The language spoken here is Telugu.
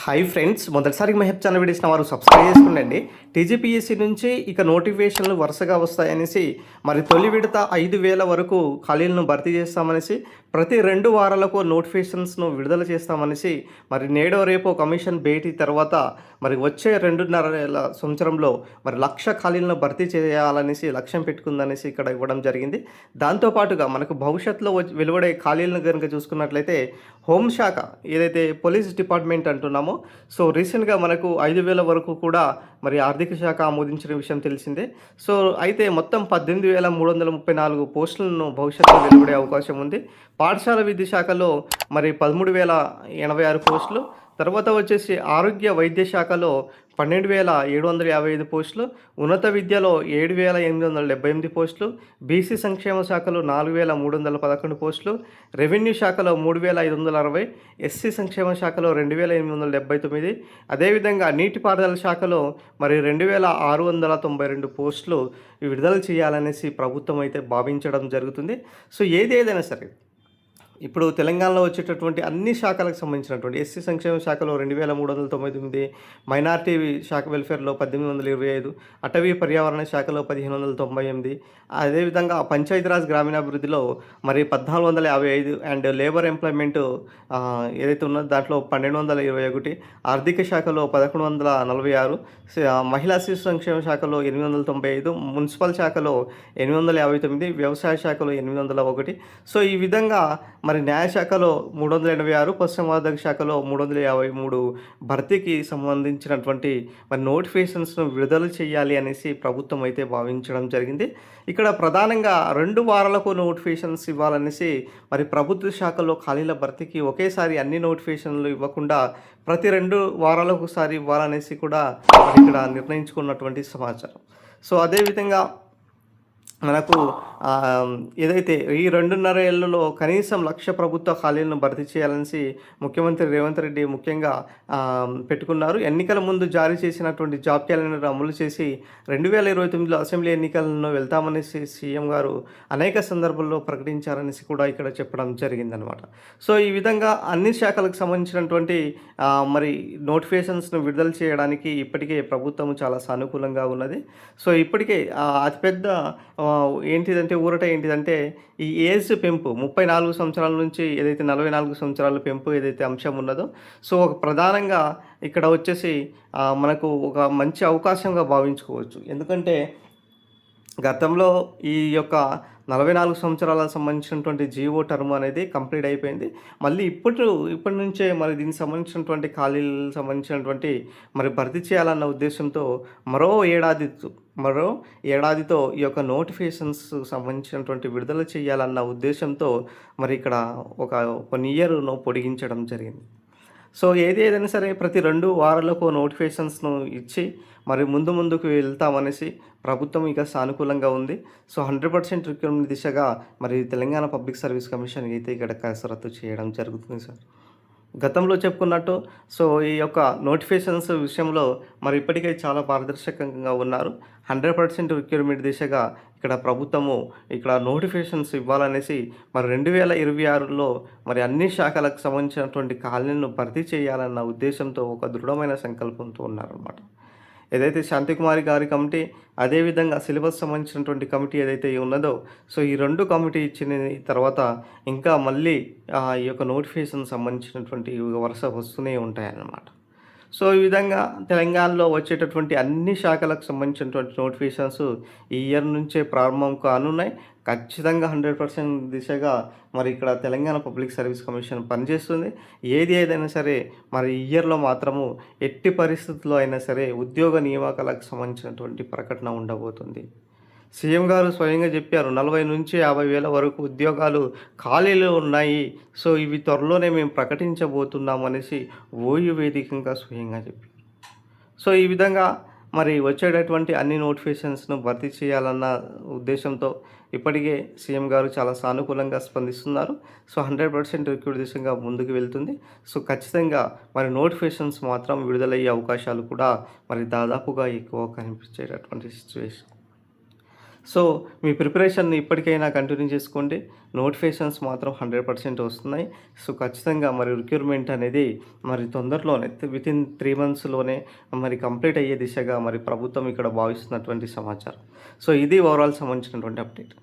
హాయ్ ఫ్రెండ్స్, మొదటిసారికి మహబ్ ఛానల్ వీడియోస్ని వారు సబ్స్క్రైబ్ చేసుకోండి. టీజీపీఎస్సీ నుంచి ఇక నోటిఫికేషన్లు వరుసగా వస్తాయనేసి మరి తొలి విడత 5,000 వరకు ఖాళీలను భర్తీ చేస్తామనేసి ప్రతి 2 వారాలకు నోటిఫికేషన్స్ను విడుదల చేస్తామనేసి మరి నేడో రేపో కమిషన్ భేటీ తర్వాత మరి వచ్చే 2.5 సంవత్సరంలో మరి 1,00,000 ఖాళీలను భర్తీ చేయాలనేసి లక్ష్యం పెట్టుకుందనేసి ఇక్కడ ఇవ్వడం జరిగింది. దాంతోపాటుగా మనకు భవిష్యత్తులో వెలువడే ఖాళీలను కనుక చూసుకున్నట్లయితే హోంశాఖ ఏదైతే పోలీస్ డిపార్ట్మెంట్ అంటున్నామో సో రీసెంట్గా మనకు 5,000 వరకు కూడా మరి ఆర్థిక శాఖ ఆమోదించిన విషయం తెలిసిందే. సో అయితే మొత్తం 18,334 పోస్టులను భవిష్యత్తులో వెలువడే అవకాశం ఉంది. పాఠశాల విద్య శాఖలో మరి 13,086 పోస్టులు, తర్వాత వచ్చేసి ఆరోగ్య వైద్య శాఖలో 12,755 పోస్టులు, ఉన్నత విద్యలో 7,878 పోస్టులు, బీసీ సంక్షేమ శాఖలో 4,311 పోస్టులు, రెవెన్యూ శాఖలో 3,560, ఎస్సీ సంక్షేమ శాఖలో 2,879, అదేవిధంగా నీటిపారుదల శాఖలో మరి 2,692 పోస్టులు విడుదల చేయాలనేసి ప్రభుత్వం అయితే భావించడం జరుగుతుంది. సో ఏదైనా సరే ఇప్పుడు తెలంగాణలో వచ్చేటటువంటి అన్ని శాఖలకు సంబంధించినటువంటి ఎస్సీ సంక్షేమ శాఖలో 2,399, మైనార్టీ శాఖ వెల్ఫేర్లో 1,825, అటవీ పర్యావరణ శాఖలో 1,598, అదేవిధంగా పంచాయతీరాజ్ గ్రామీణాభివృద్ధిలో మరి 1,455 అండ్ లేబర్ ఎంప్లాయ్మెంట్ ఏదైతే ఉన్నదో దాంట్లో 1,221, ఆర్థిక శాఖలో 1,146, మహిళా శిశు సంక్షేమ శాఖలో 895, మున్సిపల్ శాఖలో 859, వ్యవసాయ శాఖలో 801. సో ఈ విధంగా మరి న్యాయశాఖలో 386, పశుసంవర్ధక శాఖలో 353 భర్తీకి సంబంధించినటువంటి మరి నోటిఫికేషన్స్ను విడుదల చేయాలి అనేసి ప్రభుత్వం అయితే భావించడం జరిగింది. ఇక్కడ ప్రధానంగా 2 వారాలకు నోటిఫికేషన్స్ ఇవ్వాలనేసి మరి ప్రభుత్వ శాఖలో ఖాళీల భర్తీకి ఒకేసారి అన్ని నోటిఫికేషన్లు ఇవ్వకుండా ప్రతి 2 వారాలకు ఒకసారి ఇవ్వాలనేసి కూడా ఇక్కడ నిర్ణయించుకున్నటువంటి సమాచారం. సో అదేవిధంగా మనకు ఏదైతే ఈ 2.5 ఏళ్లలో కనీసం 1,00,000 ప్రభుత్వ ఖాళీలను భర్తీ చేయాలనేసి ముఖ్యమంత్రి రేవంత్ రెడ్డి ముఖ్యంగా పెట్టుకున్నారు. ఎన్నికల ముందు జారీ చేసినటువంటి జాబ్ క్యాలెండర్ అమలు చేసి 2029లో అసెంబ్లీ ఎన్నికలను వెళ్తామనేసి సీఎం గారు అనేక సందర్భాల్లో ప్రకటించారనేసి కూడా ఇక్కడ చెప్పడం జరిగిందనమాట. సో ఈ విధంగా అన్ని శాఖలకు సంబంధించినటువంటి మరి నోటిఫికేషన్స్ను విడుదల చేయడానికి ఇప్పటికే ప్రభుత్వం చాలా సానుకూలంగా ఉన్నది. సో ఇప్పటికే అతిపెద్ద ఏంటిదంటే ఊరట ఏంటిదంటే ఈ ఏజ్ పెంపు 34 సంవత్సరాల నుంచి ఏదైతే 44 సంవత్సరాల పెంపు ఏదైతే అంశం ఉన్నదో సో ఒక ప్రధానంగా ఇక్కడ వచ్చేసి మనకు ఒక మంచి అవకాశంగా భావించుకోవచ్చు. ఎందుకంటే గతంలో ఈ యొక్క 44 సంవత్సరాలకు సంబంధించినటువంటి జీవో టర్మ్ అనేది కంప్లీట్ అయిపోయింది. మళ్ళీ ఇప్పటి నుంచే మరి దీనికి సంబంధించినటువంటి ఖాళీలకు సంబంధించినటువంటి మరి భర్తీ చేయాలన్న ఉద్దేశంతో మరో ఏడాదితో ఈ యొక్క నోటిఫికేషన్స్ సంబంధించినటువంటి విడుదల చేయాలన్న ఉద్దేశంతో మరి ఇక్కడ ఒక 1 ఇయర్ను పొడిగించడం జరిగింది. సో ఏదైనా సరే ప్రతి 2 వారాలకు నోటిఫికేషన్స్ను ఇచ్చి మరి ముందుకు వెళ్తామనేసి ప్రభుత్వం ఇక సానుకూలంగా ఉంది. సో 100% రిక్రూట్మెంట్ దిశగా మరి తెలంగాణ పబ్లిక్ సర్వీస్ కమిషన్ అయితే ఇక్కడ కసరత్తు చేయడం జరుగుతుంది సార్. గతంలో చెప్పుకున్నట్టు సో ఈ యొక్క నోటిఫికేషన్స్ విషయంలో మరి ఇప్పటికే చాలా పారదర్శకంగా ఉన్నారు. 100% రిక్రూట్మెంట్ దిశగా ఇక్కడ ప్రభుత్వము ఇక్కడ నోటిఫికేషన్స్ ఇవ్వాలనేసి మరి 2026లో మరి అన్ని శాఖలకు సంబంధించినటువంటి ఖాళీలను భర్తీ చేయాలన్న ఉద్దేశంతో ఒక దృఢమైన సంకల్పంతో ఉన్నారన్నమాట. ఏదైతే శాంతికుమారి గారి కమిటీ అదేవిధంగా సిలబస్ సంబంధించినటువంటి కమిటీ ఏదైతే ఉన్నదో సో ఈ 2 కమిటీ ఇచ్చిన తర్వాత ఇంకా మళ్ళీ ఈ యొక్క నోటిఫికేషన్ సంబంధించినటువంటి వరుస వస్తూనే ఉంటాయన్నమాట. సో ఈ విధంగా తెలంగాణలో వచ్చేటటువంటి అన్ని శాఖలకు సంబంధించినటువంటి నోటిఫికేషన్స్ ఈ ఇయర్ నుంచే ప్రారంభం కానున్నాయి. ఖచ్చితంగా 100% దిశగా మరి ఇక్కడ తెలంగాణ పబ్లిక్ సర్వీస్ కమిషన్ పనిచేస్తుంది. ఏదైనా సరే మరి ఈ ఇయర్లో మాత్రము ఎట్టి పరిస్థితుల్లో అయినా సరే ఉద్యోగ నియామకాలకు సంబంధించినటువంటి ప్రకటన ఉండబోతుంది. సీఎం గారు స్వయంగా చెప్పారు 40 నుంచి 50 వేల వరకు ఉద్యోగాలు ఖాళీలు ఉన్నాయి. సో ఇవి త్వరలోనే మేము ప్రకటించబోతున్నాం అనేసి ఓయూ వేదికగా స్వయంగా చెప్పారు. సో ఈ విధంగా మరి వచ్చేటటువంటి అన్ని నోటిఫికేషన్స్ను భర్తీ చేయాలన్న ఉద్దేశంతో ఇప్పటికే సీఎం గారు చాలా సానుకూలంగా స్పందిస్తున్నారు. సో 100% రిక్రూట్ దిశగా ముందుకు వెళ్తుంది. సో ఖచ్చితంగా మరి నోటిఫికేషన్స్ మాత్రం విడుదలయ్యే అవకాశాలు కూడా మరి దాదాపుగా ఎక్కువ కనిపించేటటువంటి సిచ్యువేషన్. సో మీ ప్రిపరేషన్‌ని ఇప్పటికైనా కంటిన్యూ చేసుకోండి. నోటిఫికేషన్స్ మాత్రం 100% వస్తున్నాయి. సో ఖచ్చితంగా మరి రిక్రూట్‌మెంట్ అనేది మరి తొందరలోనే వితిన్ 3 మంత్స్‌లోనే మరి కంప్లీట్ అయ్యే దిశగా మరి ప్రభుత్వం ఇక్కడ భావిస్తున్నటువంటి సమాచారం. సో ఇది ఓవరాల్ సంబంధించినటువంటి అప్డేట్.